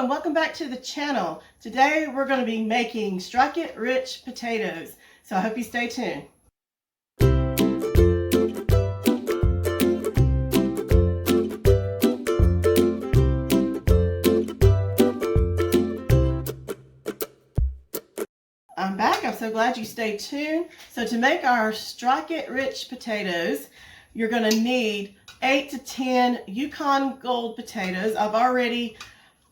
and welcome back to the channel. Today we're going to be making Strike-It rich potatoes, so I hope you stay tuned. I'm back. I'm so glad you stayed tuned. So to make our Strike-It rich potatoes, you're going to need 8 to 10 Yukon Gold potatoes. I've already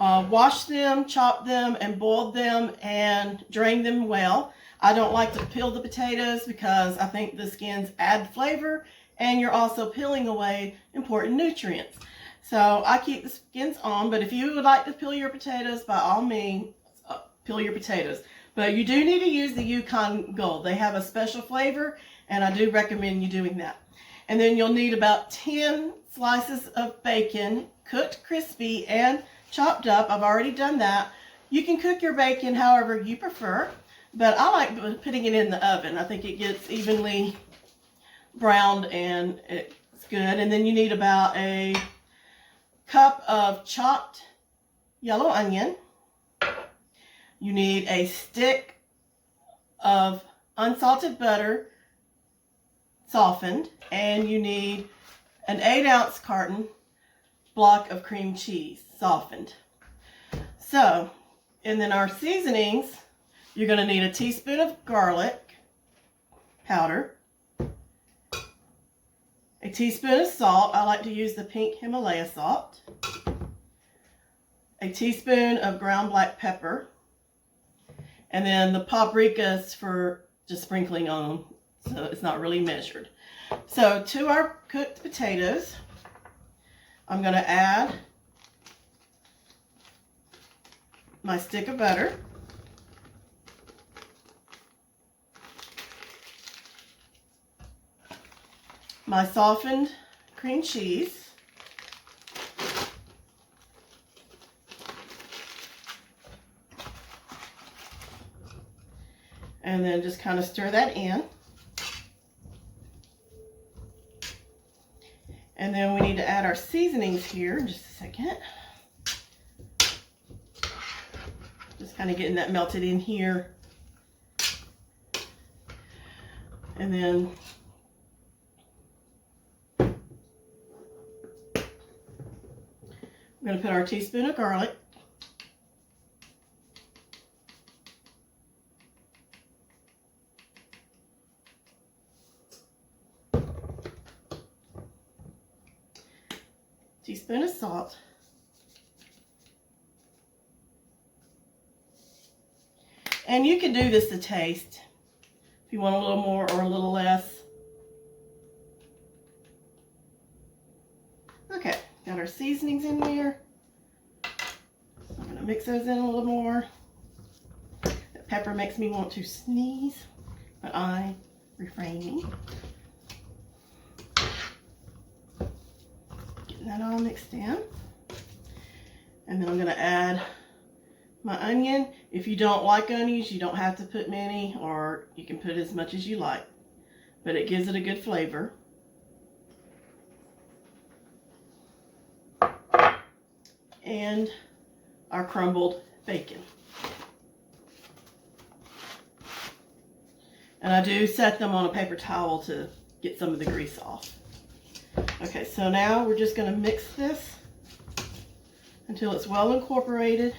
washed them, chopped them, and boiled them and drained them well. I don't like to peel the potatoes because I think the skins add flavor and you're also peeling away important nutrients. So I keep the skins on, but if you would like to peel your potatoes, by all means, peel your potatoes. But you do need to use the Yukon Gold. They have a special flavor and I do recommend you doing that. And then you'll need about 10 slices of bacon, cooked crispy and chopped up. I've already done that. You can cook your bacon however you prefer, but I like putting it in the oven. I think it gets evenly browned and it's good. And then you need about a cup of chopped yellow onion. You need a stick of unsalted butter, softened, and you need an 8-ounce carton block of cream cheese, softened. So, and then our seasonings, you're going to need a teaspoon of garlic powder, a teaspoon of salt. I like to use the pink Himalaya salt, a teaspoon of ground black pepper, and then the paprikas for just sprinkling on them, so it's not really measured. So to our cooked potatoes, I'm going to add my stick of butter, my softened cream cheese, and then just kind of stir that in. And then we need to add our seasonings here in just a second. Just kind of getting that melted in here. And then we're going to put our teaspoon of garlic. Teaspoon of salt, and you can do this to taste if you want a little more or a little less. Okay, got our seasonings in there. I'm going to mix those in a little more. That pepper makes me want to sneeze, but I refraining. That all mixed in, and then I'm going to add my onion. If you don't like onions, you don't have to put many, or you can put as much as you like, but it gives it a good flavor. And our crumbled bacon, and I do set them on a paper towel to get some of the grease off. Okay, so now we're just going to mix this until it's well incorporated.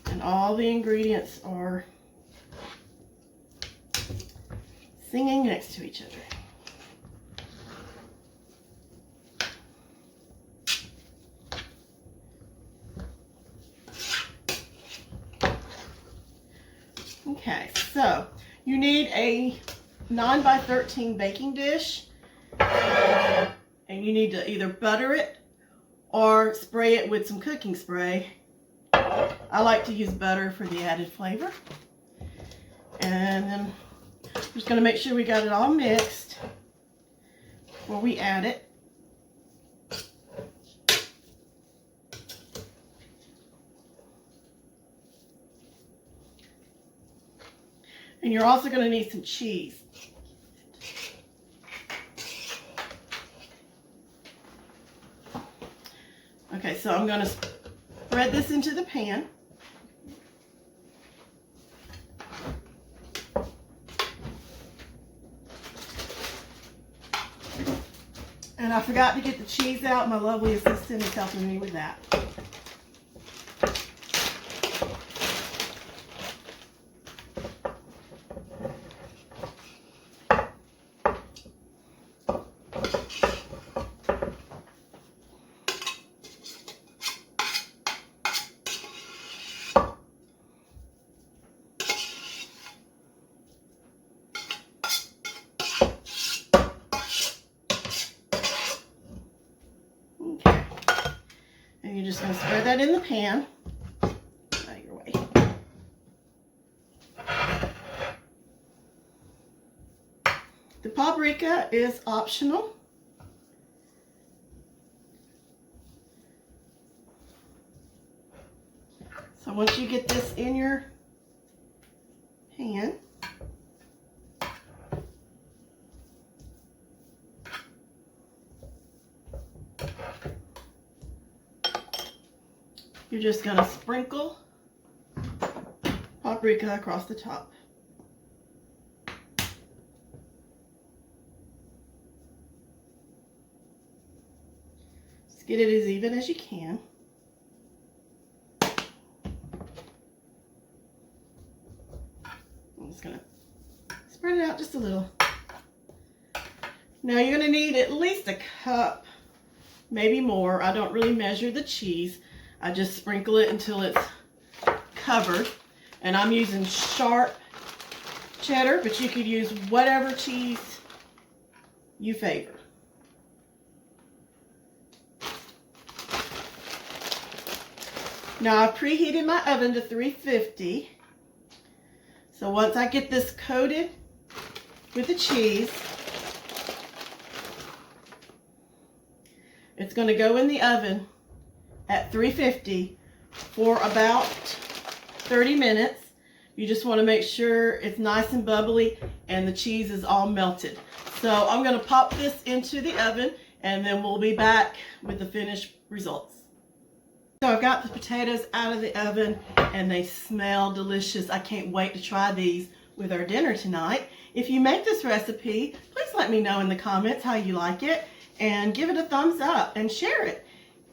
And all the ingredients are singing next to each other. Okay, so you need a 9x13 baking dish, and you need to either butter it or spray it with some cooking spray. I like to use butter for the added flavor. And then I'm just going to make sure we got it all mixed before we add it. And you're also going to need some cheese. Okay, so I'm going to spread this into the pan. And I forgot to get the cheese out. My lovely assistant is helping me with that. And you're just going to spread that in the pan. Out of your way. The paprika is optional. So once you get this in your pan, you're just going to sprinkle paprika across the top. Just get it as even as you can. I'm just going to spread it out just a little. Now you're going to need at least a cup, maybe more. I don't really measure the cheese. I just sprinkle it until it's covered. And I'm using sharp cheddar, but you could use whatever cheese you favor. Now I've preheated my oven to 350. So once I get this coated with the cheese, it's going to go in the oven at 350 for about 30 minutes. You just want to make sure it's nice and bubbly and the cheese is all melted. So I'm going to pop this into the oven and then we'll be back with the finished results. So I've got the potatoes out of the oven and they smell delicious. I can't wait to try these with our dinner tonight. If you make this recipe, please let me know in the comments how you like it and give it a thumbs up and share it.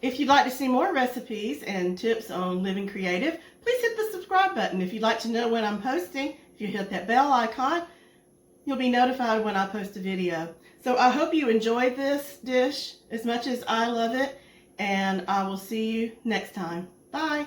If you'd like to see more recipes and tips on living creative, please hit the subscribe button. If you'd like to know when I'm posting, if you hit that bell icon, you'll be notified when I post a video. So I hope you enjoyed this dish as much as I love it, and I will see you next time. Bye.